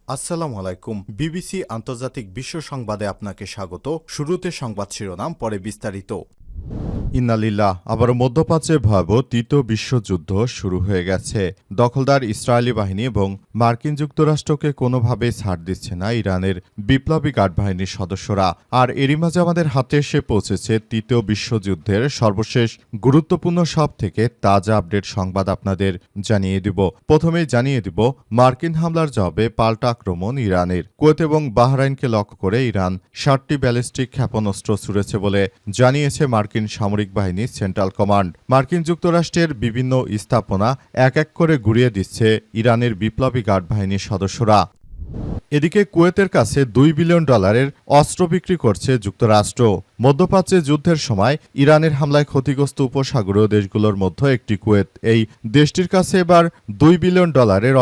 আসসালামু আলাইকুম। বিবিসি আন্তর্জাতিক বিশ্ব সংবাদে আপনাকে স্বাগত। শুরুতে সংবাদ শিরোনাম, পরে বিস্তারিত। ইন্নালিল্লাহ, আবারও মধ্যপ্রাচ্যে ভয়াবহ তৃতীয় বিশ্বযুদ্ধ শুরু হয়ে গেছে। দখলদার ইসরায়েলি বাহিনী এবং মার্কিন যুক্তরাষ্ট্রকে কোনোভাবেই ছাড় দিচ্ছে না ইরানের বিপ্লবী গার্ড বাহিনীর সদস্যরা। আর এরই মাঝে আমাদের হাতে এসে পৌঁছেছে তৃতীয় বিশ্বযুদ্ধের সর্বশেষ গুরুত্বপূর্ণ সব থেকে তাজা আপডেট সংবাদ আপনাদের জানিয়ে দিব। প্রথমেই জানিয়ে দিব মার্কিন হামলার জবাবে পাল্টা আক্রমণ ইরানের। কুয়েত এবং বাহরাইনকে লক্ষ্য করে ইরান 7টি ব্যালিস্টিক ক্ষেপণাস্ত্র ছুড়েছে বলে জানিয়েছে মার্কিন সামরিক বাহিনী সেন্ট্রাল কমান্ড। মার্কিন যুক্তরাষ্ট্রের বিভিন্ন স্থাপনা এক এক করে গুড়িয়ে দিচ্ছে ইরানের বিপ্লবী গার্ড বাহিনীর সদস্যরা। এদিকে কুয়েতের কাছে $2 বিলিয়ন অস্ত্র বিক্রি করছে যুক্তরাষ্ট্র। মধ্যপ্রাচ্যে যুদ্ধের সময় ইরানের হামলায় ক্ষতিগ্রস্ত উপসাগরীয় দেশগুলোর মধ্যে একটি কুয়েত। এই দেশটির কাছে এবার $2 বিলিয়ন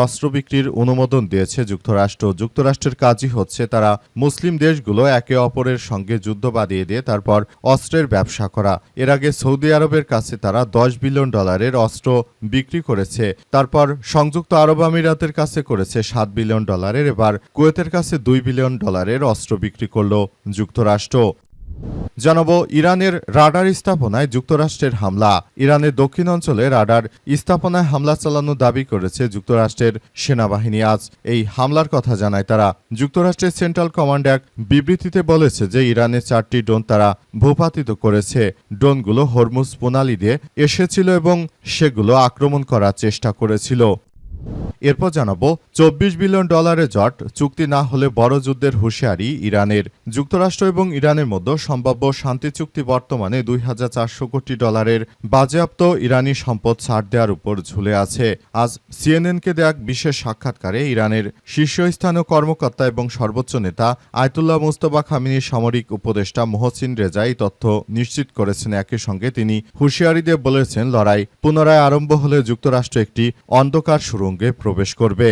অস্ত্র বিক্রির অনুমোদন দিয়েছে যুক্তরাষ্ট্র। যুক্তরাষ্ট্রের কাজই হচ্ছে তারা মুসলিম দেশগুলো একে অপরের সঙ্গে যুদ্ধ বাঁধিয়ে দিয়ে তারপর অস্ত্রের ব্যবসা করা। এর আগে সৌদি আরবের কাছে তারা $10 বিলিয়ন অস্ত্র বিক্রি করেছে। তারপর সংযুক্ত আরব আমিরাতের কাছে করেছে $7 বিলিয়ন। এবার কুয়েতের কাছে $2 বিলিয়ন অস্ত্র বিক্রি করল যুক্তরাষ্ট্র। জানাবো ইরানের রাডার স্থাপনায় যুক্তরাষ্ট্রের হামলা। ইরানের দক্ষিণ অঞ্চলে রাডার স্থাপনায় হামলা চালানোর দাবি করেছে যুক্তরাষ্ট্রের সেনাবাহিনী। আজ এই হামলার কথা জানায় তারা। যুক্তরাষ্ট্রের সেন্ট্রাল কমান্ড এক বিবৃতিতে বলেছে যে ইরানের 4টি ড্রোন তারা ভূপাতিত করেছে। ড্রোনগুলো হরমুজ প্রণালী দিয়ে এসেছিল এবং সেগুলো আক্রমণ করার চেষ্টা করেছিল। এরপর জানাবো $24 বিলিয়ন জট চুক্তি না হলে বড় যুদ্ধের হুঁশিয়ারি ইরানের। যুক্তরাষ্ট্র এবং ইরানের মধ্যে সম্ভাব্য শান্তি চুক্তি বর্তমানে $2,400 কোটি বাজেয়াপ্ত ইরানি সম্পদ ছাড় দেওয়ার উপর ঝুলে আছে। আজ সিএনএনকে দেয়া এক বিশেষ সাক্ষাৎকারে ইরানের শীর্ষস্থানীয় কর্মকর্তা এবং সর্বোচ্চ নেতা আয়তুল্লাহ মুস্তফা খামেনির সামরিক উপদেষ্টা মোহসিন রেজা এই তথ্য নিশ্চিত করেছেন। একই সঙ্গে তিনি হুঁশিয়ারি দিয়ে বলেছেন, লড়াই পুনরায় আরম্ভ হলে যুক্তরাষ্ট্র একটি অন্ধকার সুড়ঙ্গে প্রবেশ করবে।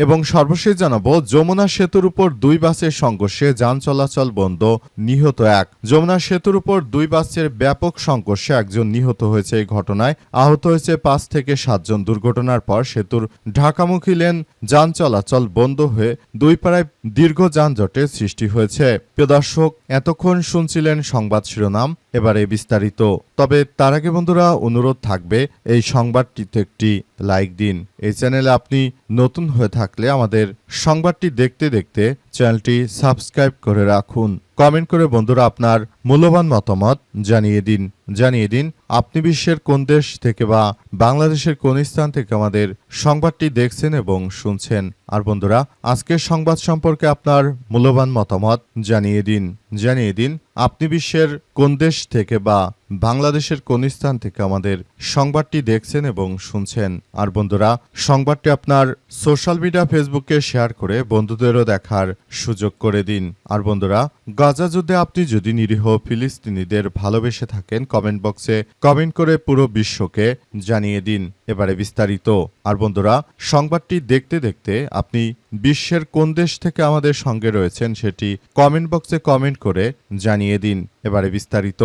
এবং সর্বশেষ জানাবো যমুনা সেতুর উপর 2 বাসের সংঘর্ষে যান চলাচল বন্ধ, নিহত 1। যমুনা সেতুর উপর 2 বাসের ব্যাপক সংঘর্ষে একজন নিহত হয়েছে। এই ঘটনায় আহত হয়েছে 5 থেকে 7 জন। দুর্ঘটনার পর সেতুর ঢাকামুখী লেন যান চলাচল বন্ধ হয়ে দুই পাড়ায় দীর্ঘ যানজটের সৃষ্টি হয়েছে। প্রিয় দর্শক, এতক্ষণ শুনছিলেন সংবাদ শিরোনাম, এবারে বিস্তারিত। তবে তার আগে বন্ধুরা অনুরোধ থাকবে এই সংবাদটিতে একটি লাইক দিন। এই চ্যানেলে আপনি নতুন হয়ে থাকলে আমাদের সংবাদটি দেখতে দেখতে চ্যানেলটি সাবস্ক্রাইব করে রাখুন। কমেন্ট করে বন্ধুরা আপনার মূল্যবান মতামত জানিয়ে দিন আপনি বিশ্বের কোন দেশ থেকে বা বাংলাদেশের কোন স্থান থেকে আমাদের সংবাদটি দেখছেন এবং শুনছেন। আর বন্ধুরা, আজকের সংবাদ সম্পর্কে আপনার মূল্যবান মতামত জানিয়ে দিন আপনি বিশ্বের কোন দেশ থেকে বা বাংলাদেশের কোন স্থান থেকে আমাদের সংবাদটি দেখছেন এবং শুনছেন। আর বন্ধুরা, সংবাদটি আপনার সোশ্যাল মিডিয়া ফেসবুকে শেয়ার করে বন্ধুদেরও দেখার সুযোগ করে দিন। আর বন্ধুরা, গাজা যুদ্ধে আপনি যদি নিরীহ ফিলিস্তিনিদের ভালোবেসে থাকেন, কমেন্ট বক্সে কমেন্ট করে পুরো বিশ্বকে জানিয়ে দিন। এবারে বিস্তারিত। আর বন্ধুরা, সংবাদটি দেখতে দেখতে আপনি বিশ্বের কোন দেশ থেকে আমাদের সঙ্গে রয়েছেন সেটি কমেন্ট বক্সে কমেন্ট করে জানিয়ে দিন। এবারে বিস্তারিত।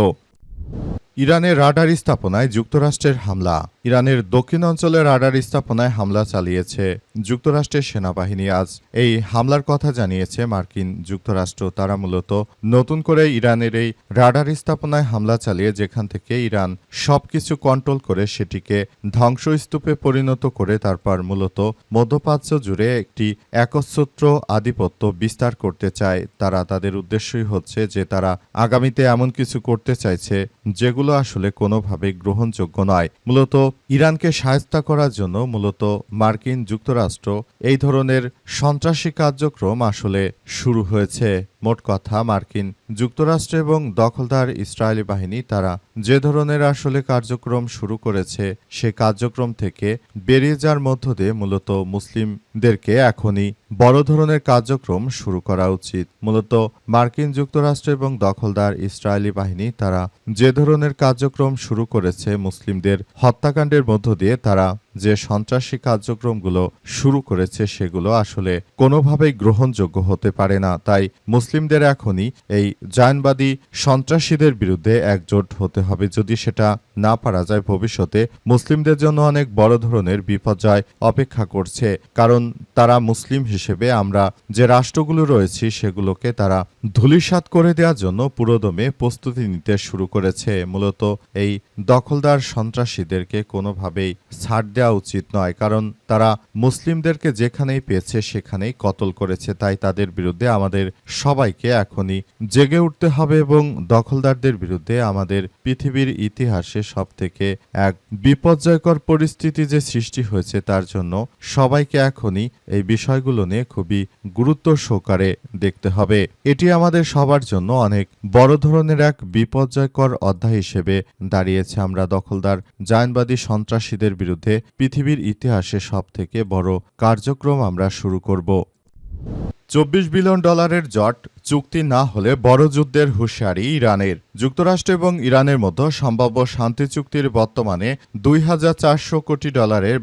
ইরানের রাডার স্থাপনায় যুক্তরাষ্ট্রের হামলা। ইরানের দক্ষিণ অঞ্চলে রাডার স্থাপনায় হামলা চালিয়েছে যুক্তরাষ্ট্রের সেনাবাহিনী। আজ এই হামলার কথা জানিয়েছে মার্কিন যুক্তরাষ্ট্র। তারা মূলত নতুন করে ইরানের এই রাডার স্থাপনায় হামলা চালিয়ে যেখান থেকে ইরান সবকিছু কন্ট্রোল করে সেটিকে ধ্বংসস্তূপে পরিণত করে তারপর মূলত মধ্যপ্রাচ্য জুড়ে একটি একচ্ছত্র আধিপত্য বিস্তার করতে চায়। তারা তাদের উদ্দেশ্যই হচ্ছে যে তারা আগামীতে এমন কিছু করতে চাইছে যেগুলো আসলে কোনোভাবেই গ্রহণযোগ্য নয়। মূলত ইরানকে শায়েস্তা করার জন্য মূলত মার্কিন যুক্তরাষ্ট্র এই ধরনের সন্ত্রাসী কার্যক্রম আসলে শুরু হয়েছে। মোট কথা, মার্কিন যুক্তরাষ্ট্র এবং দখলদার ইসরায়েলি বাহিনী তারা যে ধরনের আসলে কার্যক্রম শুরু করেছে সে কার্যক্রম থেকে বেরিয়ে যাওয়ার মধ্য দিয়ে মূলত মুসলিমদেরকে এখনই বড় ধরনের কার্যক্রম শুরু করা উচিত। মূলত মার্কিন যুক্তরাষ্ট্র এবং দখলদার ইসরায়েলি বাহিনী তারা যে ধরনের কার্যক্রম শুরু করেছে মুসলিমদের হত্যাকাণ্ডের মধ্য দিয়ে তারা যে সন্ত্রাসী কার্যক্রমগুলো শুরু করেছে সেগুলো আসলে কোনোভাবেই গ্রহণযোগ্য হতে পারে না। তাই মুসলিমদের এখনই এই জায়নবাদী সন্ত্রাসীদের বিরুদ্ধে একজোট হতে হবে। যদি সেটা না পারা যায়, ভবিষ্যতে মুসলিমদের জন্য অনেক বড় ধরনের বিপর্যয় অপেক্ষা করছে। কারণ তারা মুসলিম হিসেবে আমরা যে রাষ্ট্রগুলো রয়েছে সেগুলোকে তারা ধূলিসাৎ করে দেওয়ার জন্য পুরোদমে প্রস্তুতি নিতে শুরু করেছে। মূলত এই দখলদার সন্ত্রাসীদেরকে কোনোভাবেই ছাড় দেওয়া উচিত নয়, কারণ তারা মুসলিমদেরকে যেখানেই পেয়েছে সেখানেই কতল করেছে। তাই তাদের বিরুদ্ধে আমাদের সবাইকে এখনই জেগে উঠতে হবে এবং দখলদারদের বিরুদ্ধে আমাদের পৃথিবীর ইতিহাসে সবথেকে এক বিপর্যয়কর পরিস্থিতি যে সৃষ্টি হয়েছে তার জন্য সবাইকে এখনই এই বিষয়গুলো নিয়ে খুবই গুরুত্ব সহকারে দেখতে হবে। এটি আমাদের সবার জন্য অনেক বড় ধরনের এক বিপর্যয়কর অধ্যায় হিসেবে দাঁড়িয়েছে। আমরা দখলদার জায়নবাদী সন্ত্রাসীদের বিরুদ্ধে পৃথিবীর ইতিহাসে সবথেকে বড় কার্যক্রম আমরা শুরু করব। $24 বিলিয়ন জট চুক্তি না হলে বড় যুদ্ধের হুঁশিয়ারি ইরানের। যুক্তরাষ্ট্র এবং ইরানের মধ্যে সম্ভাব্য শান্তি চুক্তির বর্তমানে $2400 কোটি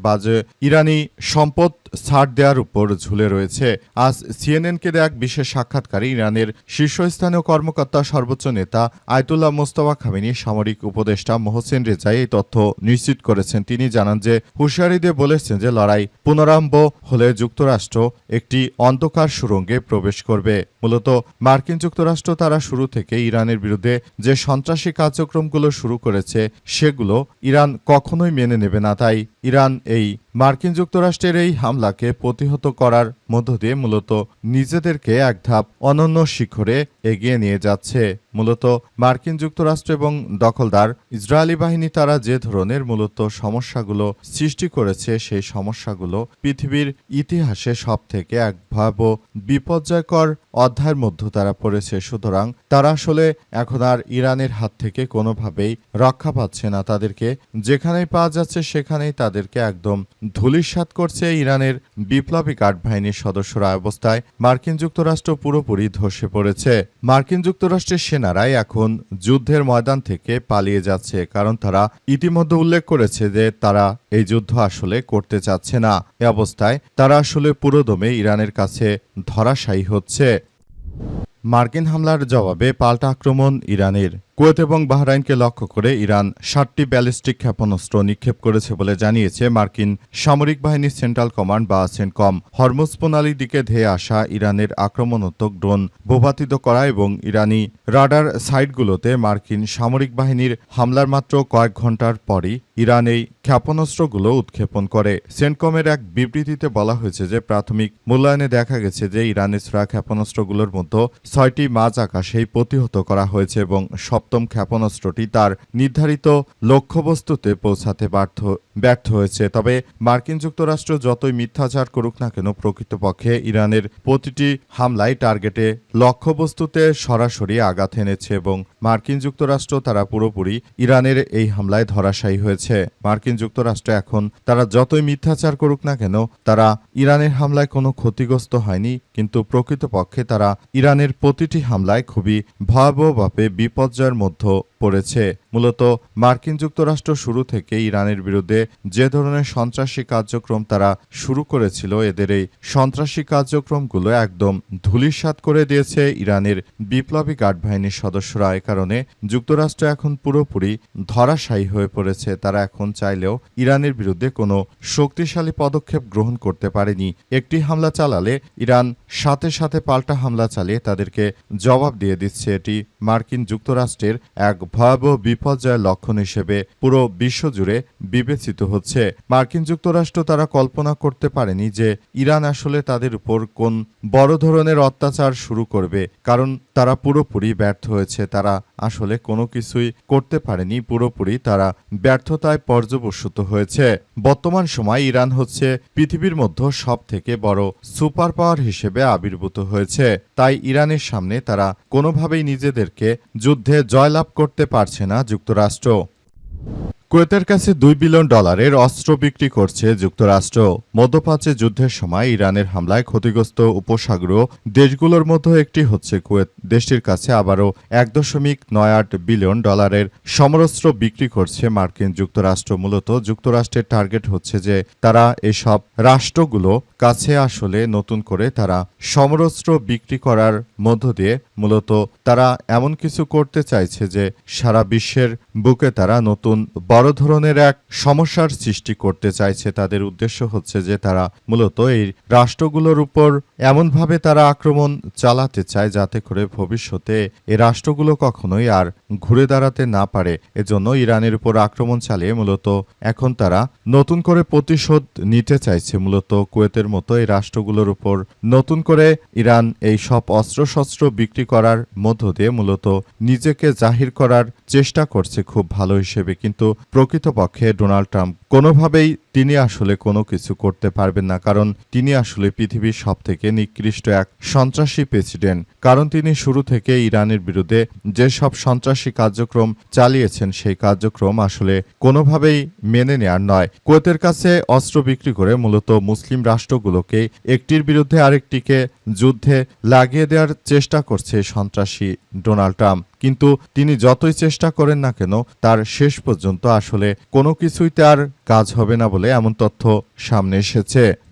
বাজে ইরানি সম্পদ ছাড় দেওয়ার উপর ঝুলে রয়েছে। আজ সিএনএনকে দেয়া এক বিশেষ সাক্ষাৎকারে ইরানের শীর্ষস্থানীয় কর্মকর্তা সর্বোচ্চ নেতা আয়াতুল্লাহ মোস্তফা খামেনি সামরিক উপদেষ্টা মোহসেন রেজাই এই তথ্য নিশ্চিত করেছেন। তিনি জানান যে হুঁশিয়ারি দিয়ে বলেছেন যে লড়াই পুনরারম্ভ হলে যুক্তরাষ্ট্র একটি অন্ধকার সুড়ঙ্গে প্রবেশ করবে। মূলত মার্কিন যুক্তরাষ্ট্র তারা শুরু থেকে ইরানের বিরুদ্ধে যে সন্ত্রাসী কার্যক্রমগুলো শুরু করেছে সেগুলো ইরান কখনোই মেনে নেবে না। তাই ইরান এই মার্কিন যুক্তরাষ্ট্রের এই হামলাকে প্রতিহত করার মধ্য দিয়ে মূলত নিজেদেরকে এক ধাপ অনন্য শিখরে এগিয়ে নিয়ে যাচ্ছে। মূলত মার্কিন যুক্তরাষ্ট্র এবং দখলদার ইসরায়েলি বাহিনী তারা যে ধরনের মূলত সমস্যাগুলো সৃষ্টি করেছে সেই সমস্যাগুলো পৃথিবীর ইতিহাসে সবথেকে এক ভয়াবহ বিপর্যয়কর অধ্যায়ের মধ্যে তারা পড়েছে। সুতরাং তারা আসলে এখন আর ইরানের হাত থেকে কোনোভাবেই রক্ষা পাচ্ছে না। তাদেরকে যেখানেই পাওয়া যাচ্ছে সেখানেই তাদেরকে একদম ধূলিসাৎ করছে ইরানের বিপ্লবী গার্ড বাহিনীর সদস্যরা। অবস্থায় মার্কিন যুক্তরাষ্ট্র পুরোপুরি ধসে পড়েছে। মার্কিন যুক্তরাষ্ট্রের সেনারাই এখন যুদ্ধের ময়দান থেকে পালিয়ে যাচ্ছে, কারণ তারা ইতিমধ্যে উল্লেখ করেছে যে তারা এই যুদ্ধ আসলে করতে চাচ্ছে না। এ অবস্থায় তারা আসলে পুরোদমে ইরানের কাছে ধরাশায়ী হচ্ছে। মার্কিন হামলার জবাবে পাল্টা আক্রমণ ইরানের। কুয়েত এবং বাহরাইনকে লক্ষ্য করে ইরান 7টি ব্যালিস্টিক ক্ষেপণাস্ত্র নিক্ষেপ করেছে বলে জানিয়েছে মার্কিন সামরিক বাহিনীর সেন্ট্রাল কমান্ড বা সেন্টকম। হরমুজ প্রণালীর দিকে ধেয়ে আসা ইরানের আক্রমণাত্মক ড্রোন ভূপাতিত করা এবং ইরানি রাডার সাইটগুলোতে মার্কিন সামরিক বাহিনীর হামলার মাত্র কয়েক ঘন্টার পরই ইরান এই ক্ষেপণাস্ত্রগুলো উৎক্ষেপণ করে। সেন্টকমের এক বিবৃতিতে বলা হয়েছে যে প্রাথমিক মূল্যায়নে দেখা গেছে যে ইরানের ছোড়া ক্ষেপণাস্ত্রগুলোর মধ্যে 6টি মাঝ আকাশেই প্রতিহত করা হয়েছে এবং সপ্তম ক্ষেপণাস্ত্রটি তার নির্ধারিত লক্ষ্যবস্তুতে পৌঁছাতে ব্যর্থ হয়েছে। তবে মার্কিন যুক্তরাষ্ট্র যতই মিথ্যাচার করুক না কেন, প্রকৃতপক্ষে ইরানের প্রতিটি হামলায় টার্গেটে লক্ষ্যবস্তুতে সরাসরি আঘাত এনেছে এবং মার্কিন যুক্তরাষ্ট্র তারা পুরোপুরি ইরানের এই হামলায় ধরাশায়ী হয়েছে। মার্কিন যুক্তরাষ্ট্র এখন তারা যতই মিথ্যাচার করুক না কেন, তারা ইরানের হামলায় কোনো ক্ষতিগ্রস্ত হয়নি, কিন্তু প্রকৃতপক্ষে তারা ইরানের প্রতিটি হামলায় খুবই ভয়াবহভাবে বিপর্যয়ের মধ্যে পড়েছে। মূলত মার্কিন যুক্তরাষ্ট্র শুরু থেকে ইরানের বিরুদ্ধে যে ধরনের সন্ত্রাসী কার্যক্রম তারা শুরু করেছিল, এদের এই সন্ত্রাসী কার্যক্রমগুলো একদম ধূলিসাৎ করে দিয়েছে ইরানের বিপ্লবী গার্ড বাহিনীর সদস্যরা। এ কারণে যুক্তরাষ্ট্র এখন পুরোপুরি ধরাশায়ী হয়ে পড়েছে। তারা এখন চাইলেও ইরানের বিরুদ্ধে কোনো শক্তিশালী পদক্ষেপ গ্রহণ করতে পারেনি। একটি হামলা চালালে ইরান সাথে সাথে পাল্টা হামলা চালিয়ে তাদেরকে জবাব দিয়ে দিচ্ছে। এটি মার্কিন যুক্তরাষ্ট্রের এক ভয়াবহ বিপর্যয়ের লক্ষণ হিসেবে পুরো বিশ্বজুড়ে বিবেচিত হচ্ছে। মার্কিন যুক্তরাষ্ট্র তারা কল্পনা করতে পারেনি যে ইরান আসলে তাদের উপর কোন বড় ধরনের অত্যাচার শুরু করবে, কারণ তারা পুরোপুরি ব্যর্থ হয়েছে। তারা আসলে কোনো কিছুই করতে পারেনি, পুরোপুরি তারা ব্যর্থতায় পর্যবসিত হয়েছে। বর্তমান সময় ইরান হচ্ছে পৃথিবীর মধ্যে সবথেকে বড় সুপার পাওয়ার হিসেবে আবির্ভূত হয়েছে। তাই ইরানের সামনে তারা কোনোভাবেই নিজেদেরকে যুদ্ধে জয়লাভ করতে পারছে না যুক্তরাষ্ট্র। কুয়েতের কাছে $2 বিলিয়ন অস্ত্র বিক্রি করছে যুক্তরাষ্ট্র। মধ্যপ্রাচ্যে যুদ্ধের সময় ইরানের হামলায় ক্ষতিগ্রস্ত উপসাগরীয় দেশগুলোর মধ্যে একটি হচ্ছে কুয়েত। দেশটির কাছে আবারও $1.98 বিলিয়ন সমরাস্ত্র বিক্রি করছে মার্কিন যুক্তরাষ্ট্র। মূলত যুক্তরাষ্ট্রের টার্গেট হচ্ছে যে তারা এসব রাষ্ট্রগুলো কাছে আসলে নতুন করে তারা সমরাস্ত্র বিক্রি করার মধ্য দিয়ে মূলত তারা এমন কিছু করতে চাইছে যে সারা বিশ্বের বুকে তারা নতুন বড় ধরনের এক সমস্যার সৃষ্টি করতে চাইছে। তাদের উদ্দেশ্য হচ্ছে যে তারা মূলত এই রাষ্ট্রগুলোর উপর এমনভাবে তারা আক্রমণ চালাতে চায় যাতে করে ভবিষ্যতে এই রাষ্ট্রগুলো কখনোই আর ঘুরে দাঁড়াতে না পারে। এজন্য ইরানের উপর আক্রমণ চালিয়ে মূলত এখন তারা নতুন করে প্রতিশোধ নিতে চাইছে। মূলত কুয়েতের মতো এই রাষ্ট্রগুলোর উপর নতুন করে ইরান এই সব অস্ত্রশস্ত্র বিক্রি করার মধ্য দিয়ে মূলত নিজেকে জাহির করার চেষ্টা করছে খুব ভালো হিসেবে। কিন্তু প্রকৃতপক্ষে ডোনাল্ড ট্রাম্প কোনোভাবেই তিনি আসলে কোনো কিছু করতে পারবেন না, কারণ তিনি আসলে পৃথিবীর সবথেকে নিকৃষ্ট এক সন্ত্রাসী প্রেসিডেন্ট। কারণ তিনি শুরু থেকে ইরানের বিরুদ্ধে যেসব সন্ত্রাসী কার্যক্রম চালিয়েছেন সেই কার্যক্রম আসলে কোনোভাবেই মেনে নেয়ার নয়। কুয়েতের কাছে অস্ত্র বিক্রি করে মূলত মুসলিম রাষ্ট্রগুলোকে একটির বিরুদ্ধে আরেকটিকে যুদ্ধে লাগিয়ে দেওয়ার চেষ্টা করছে সন্ত্রাসী ডোনাল্ড ট্রাম্প। কিন্তু তিনি যতই চেষ্টা করেন না কেন তার শেষ পর্যন্ত আসলে কোনো কিছুই তার কাজ হবে না বলে এমন তথ্য সামনে এসেছে।